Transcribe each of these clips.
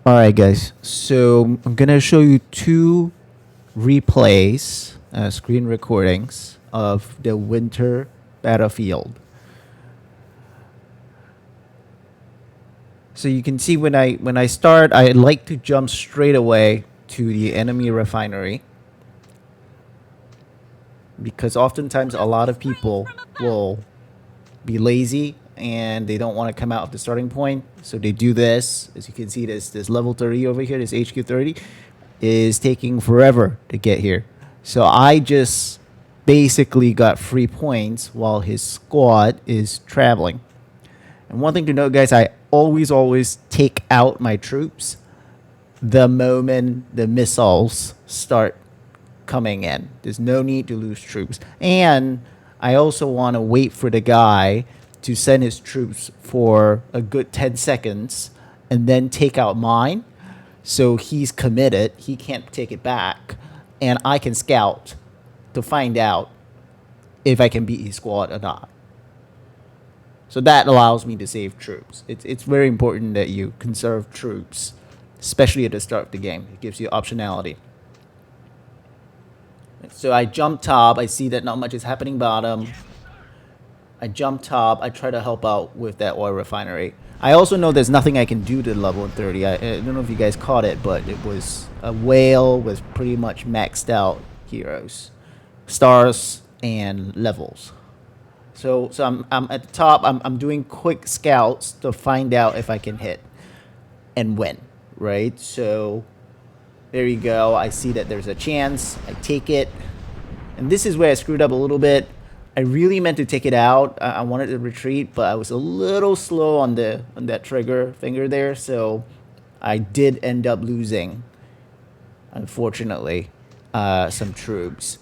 Alright guys, so I'm gonna show you two replays, screen recordings of the winter battlefield. So you can see when I start, I like to jump straight away to the enemy refinery, because oftentimes a lot of people will be lazy and they don't want to come out of the starting point, so they do this. As you can see, this level 30 over here, this HQ 30 is taking forever to get here. So I just basically got free points while his squad is traveling. And one thing to note, guys, I always take out my troops the moment the missiles start coming in. There's no need to lose troops. And I also want to wait for the guy to send his troops for a good 10 seconds and then take out mine. So he's committed. He can't take it back. And I can scout to find out if I can beat his squad or not. So that allows me to save troops. It's very important that you conserve troops, especially at the start of the game. It gives you optionality. So I jump top. I see that not much is happening bottom. I jump top. I try to help out with that oil refinery. I also know there's nothing I can do to level 30. I don't know if you guys caught it, but it was a whale with pretty much maxed out heroes, stars, and levels. So I'm at the top. I'm doing quick scouts to find out if I can hit and win, right? So there you go. I see that there's a chance. I take it. And this is where I screwed up a little bit. I really meant to take it out. I wanted to retreat, but I was a little slow on that trigger finger there, so I did end up losing, unfortunately, some troops.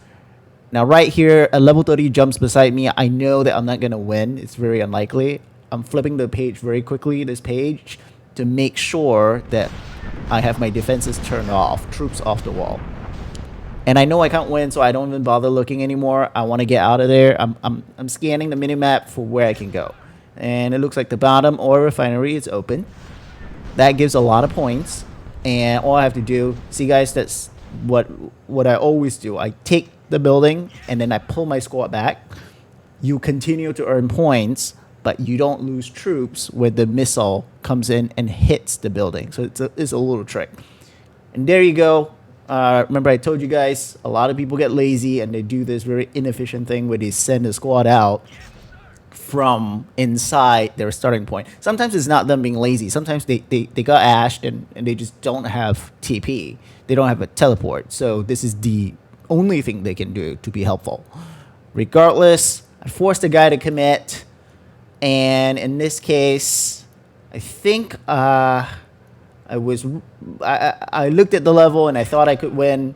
Now right here, a level 30 jumps beside me. I know that I'm not gonna win. It's very unlikely. I'm flipping the page very quickly, this page, to make sure that I have my defenses turned off, troops off the wall. And I know I can't win, so I don't even bother looking anymore. I want to get out of there. I'm scanning the minimap for where I can go. And it looks like the bottom oil refinery is open. That gives a lot of points. And all I have to do, see guys, that's what I always do. I take the building and then I pull my squad back. You continue to earn points, but you don't lose troops when the missile comes in and hits the building. So it's a little trick. And there you go. Remember I told you guys, a lot of people get lazy and they do this very inefficient thing where they send a squad out from inside their starting point. Sometimes it's not them being lazy. Sometimes they got ashed and they just don't have TP. They don't have a teleport. So this is the only thing they can do to be helpful. Regardless, I forced the guy to commit. And in this case, I think I looked at the level and I thought I could win.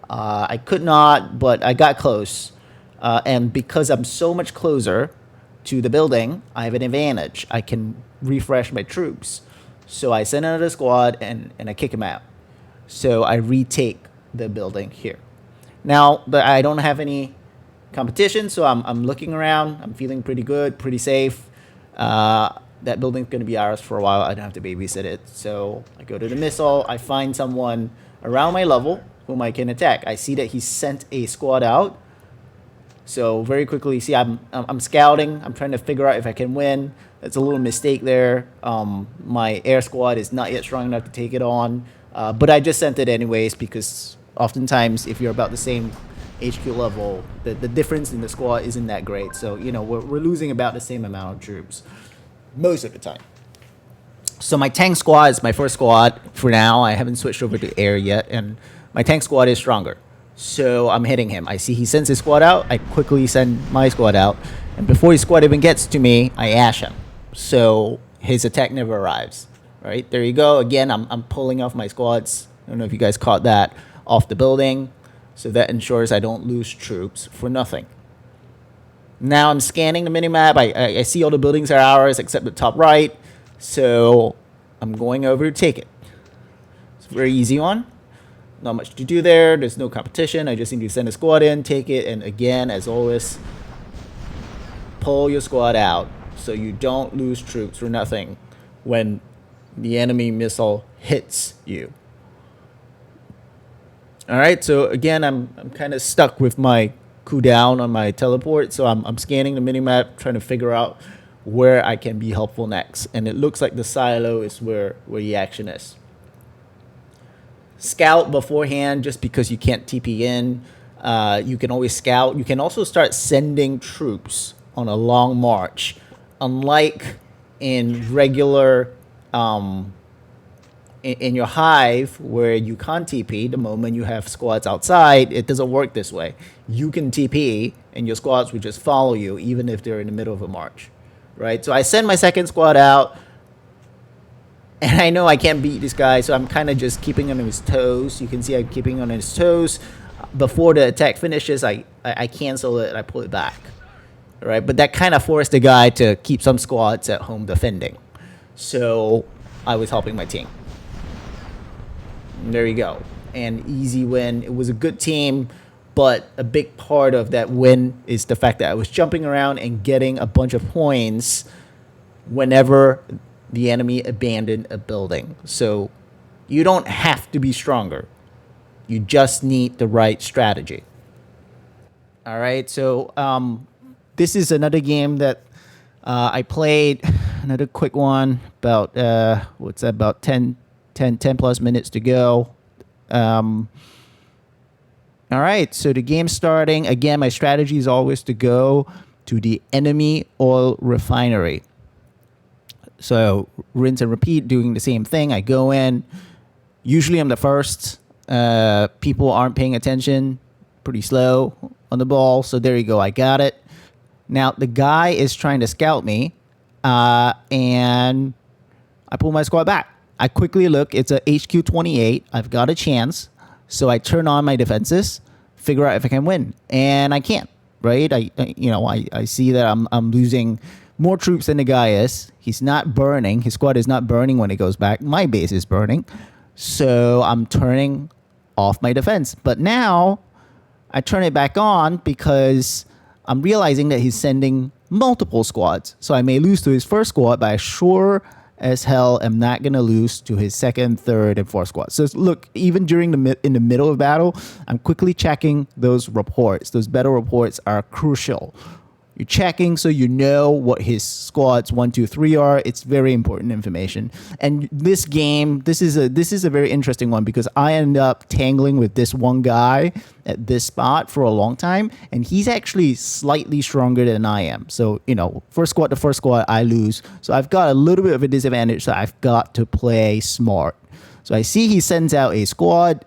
I could not, but I got close. And because I'm so much closer to the building, I have an advantage. I can refresh my troops. So I send another squad and I kick him out. So I retake the building here. Now, but I don't have any competition, so I'm looking around. I'm feeling pretty good, pretty safe. That building's going to be ours for a while. I don't have to babysit it. So I go to the missile. I find someone around my level whom I can attack. I see that he sent a squad out. So very quickly, see, I'm scouting. I'm trying to figure out if I can win. It's a little mistake there. My air squad is not yet strong enough to take it on. But I just sent it anyways because oftentimes if you're about the same HQ level, the difference in the squad isn't that great. So, you know, we're losing about the same amount of troops most of the time. So my tank squad is my first squad for now. I haven't switched over to air yet, and my tank squad is stronger. So I'm hitting him. I see he sends his squad out. I quickly send my squad out, and before his squad even gets to me, I ash him. So his attack never arrives. Right, there you go. Again, I'm pulling off my squads. I don't know if you guys caught that, off the building. So that ensures I don't lose troops for nothing. Now I'm scanning the minimap. I see all the buildings are ours except the top right. So I'm going over to take it. It's a very easy one. Not much to do there. There's no competition. I just need to send a squad in, take it, and again, as always, pull your squad out so you don't lose troops for nothing when the enemy missile hits you. All right, so again, I'm kind of stuck with my cooldown on my teleport, so I'm scanning the minimap, trying to figure out where I can be helpful next. And it looks like the silo is where the action is. Scout beforehand, just because you can't TP in. You can always scout. You can also start sending troops on a long march. Unlike in regular, in your hive where you can't TP, the moment you have squads outside, it doesn't work this way. You can TP and your squads will just follow you even if they're in the middle of a march, right? So I send my second squad out, and I know I can't beat this guy, so I'm kind of just keeping him on his toes. You can see I'm keeping him on his toes. Before the attack finishes, I cancel it and I pull it back, right? But that kind of forced the guy to keep some squads at home defending. So I was helping my team. There you go. And easy win. It was a good team, but a big part of that win is the fact that I was jumping around and getting a bunch of points whenever the enemy abandoned a building. So you don't have to be stronger. You just need the right strategy. All right, so this is another game that I played. Another quick one, about, what's that, about 10 plus minutes to go. All right, so the game's starting. Again, my strategy is always to go to the enemy oil refinery. So rinse and repeat, doing the same thing. I go in. Usually I'm the first. People aren't paying attention. Pretty slow on the ball. So there you go. I got it. Now, the guy is trying to scout me. And I pull my squad back. I quickly look. It's a HQ 28. I've got a chance. So I turn on my defenses, figure out if I can win. And I can't, right? I see that I'm losing more troops than the guy is. He's not burning. His squad is not burning when it goes back. My base is burning. So I'm turning off my defense. But now I turn it back on because I'm realizing that he's sending multiple squads. So I may lose to his first squad, but I sure as hell am not going to lose to his second, third, and fourth squad. So look, even during in the middle of battle, I'm quickly checking those reports. Those battle reports are crucial. You're checking so you know what his squads 1, 2, 3 are. It's very important information. And this game, this is a very interesting one because I end up tangling with this one guy at this spot for a long time, and he's actually slightly stronger than I am. So, first squad to first squad, I lose. So I've got a little bit of a disadvantage, so I've got to play smart. So I see he sends out a squad,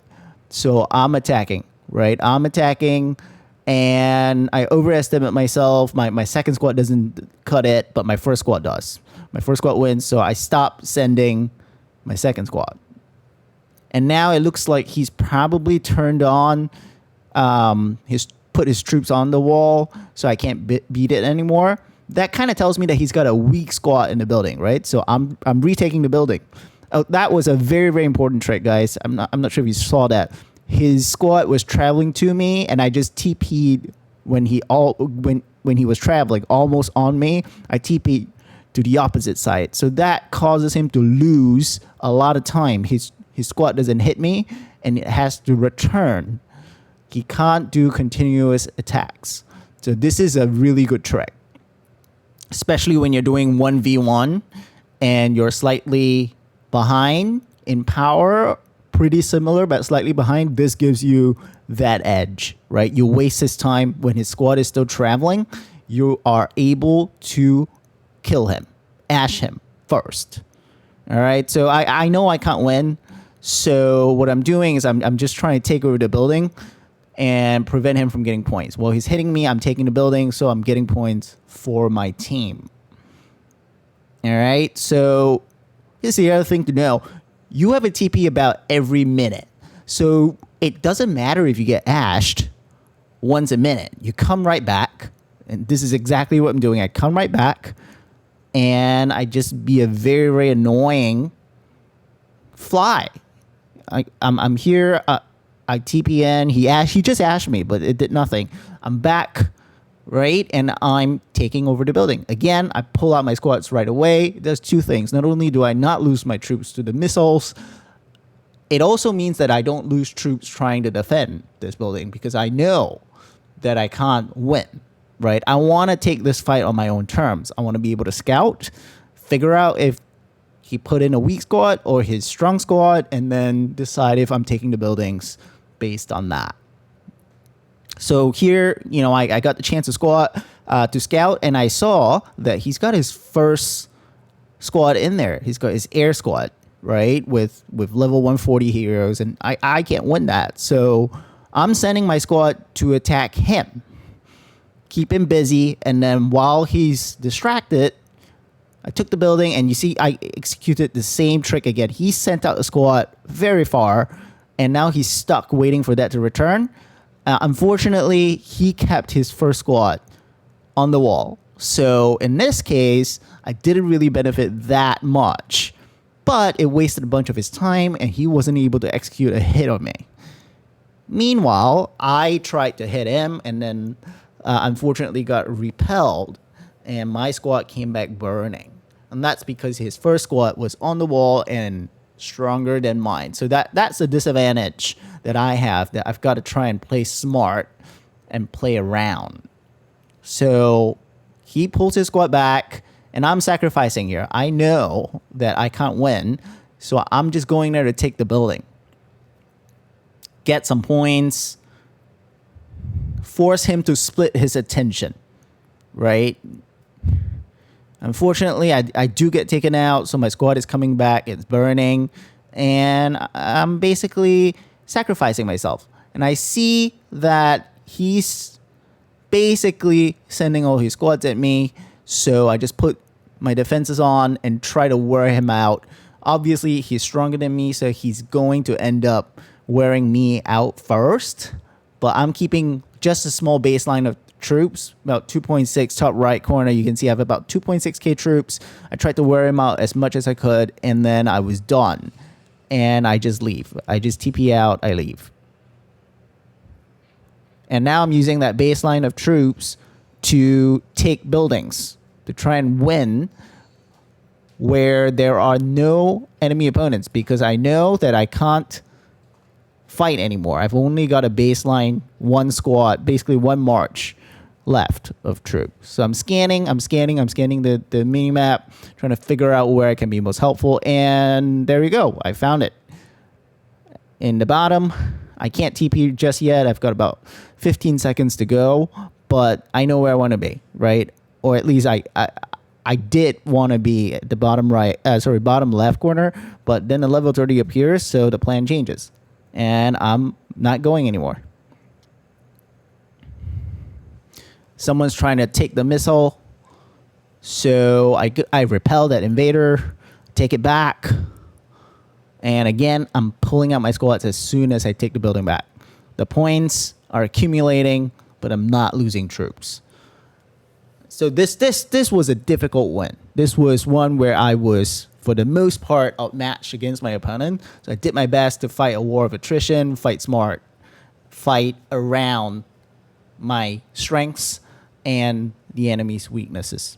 so I'm attacking, right? I'm attacking. And I overestimate myself. My second squad doesn't cut it, but my first squad does. My first squad wins, so I stop sending my second squad. And now it looks like he's probably turned on, put his troops on the wall, so I can't beat it anymore. That kind of tells me that he's got a weak squad in the building, right? So I'm retaking the building. Oh, that was a very, very important trick, guys. I'm not sure if you saw that. His squad was traveling to me, and I just TP'd when he was traveling almost on me. I TP'd to the opposite side, so that causes him to lose a lot of time. His squad doesn't hit me, and it has to return. He can't do continuous attacks. So this is a really good trick, especially when you're doing 1v1 and you're slightly behind in power. Pretty similar, but slightly behind. This gives you that edge, right? You waste his time when his squad is still traveling. You are able to kill him, ash him first. All right. So I know I can't win. So what I'm doing is I'm just trying to take over the building and prevent him from getting points. While he's hitting me, I'm taking the building, so I'm getting points for my team. All right. So here's the other thing to know. You have a TP about every minute. So it doesn't matter if you get ashed once a minute. You come right back. And this is exactly what I'm doing. I come right back. And I just be a very, very annoying fly. I'm here. I TP in. He just ashed me, but it did nothing. I'm back. Right? And I'm taking over the building. Again, I pull out my squads right away. It does two things. Not only do I not lose my troops to the missiles, it also means that I don't lose troops trying to defend this building because I know that I can't win, right? I want to take this fight on my own terms. I want to be able to scout, figure out if he put in a weak squad or his strong squad, and then decide if I'm taking the buildings based on that. So here, I got the chance to scout, and I saw that he's got his first squad in there. He's got his air squad, right, with level 140 heroes, and I can't win that. So I'm sending my squad to attack him, keep him busy, and then while he's distracted, I took the building, and you see I executed the same trick again. He sent out a squad very far, and now he's stuck waiting for that to return. Unfortunately, he kept his first squad on the wall. So in this case, I didn't really benefit that much, but it wasted a bunch of his time, and he wasn't able to execute a hit on me. Meanwhile, I tried to hit him, and then unfortunately got repelled, and my squad came back burning. And that's because his first squad was on the wall and stronger than mine. So that's a disadvantage that I have, that I've got to try and play smart and play around. So he pulls his squad back, and I'm sacrificing here. I know that I can't win, so I'm just going there to take the building, get some points, force him to split his attention, right? Unfortunately, I do get taken out, so my squad is coming back, it's burning, and I'm basically sacrificing myself. And I see that he's basically sending all his squads at me, so I just put my defenses on and try to wear him out. Obviously, he's stronger than me, so he's going to end up wearing me out first, but I'm keeping just a small baseline of troops, about 2.6 top right corner. You can see I have about 2.6k troops. I tried to wear him out as much as I could, and then I was done. And I just leave. I just TP out, I leave. And now I'm using that baseline of troops to take buildings, to try and win where there are no enemy opponents, because I know that I can't fight anymore. I've only got a baseline, one squad, basically one march left of troops. So I'm scanning the mini map, trying to figure out where I can be most helpful, and there we go. I found it. In the bottom, I can't TP just yet. I've got about 15 seconds to go, but I know where I want to be, right? Or at least I did want to be at the bottom left corner, but then the level 30 appears, so the plan changes, and I'm not going anymore. Someone's trying to take the missile, so I repel that invader, take it back, and again, I'm pulling out my squads as soon as I take the building back. The points are accumulating, but I'm not losing troops. So this was a difficult win. This was one where I was, for the most part, outmatched against my opponent. So I did my best to fight a war of attrition, fight smart, fight around my strengths and the enemy's weaknesses.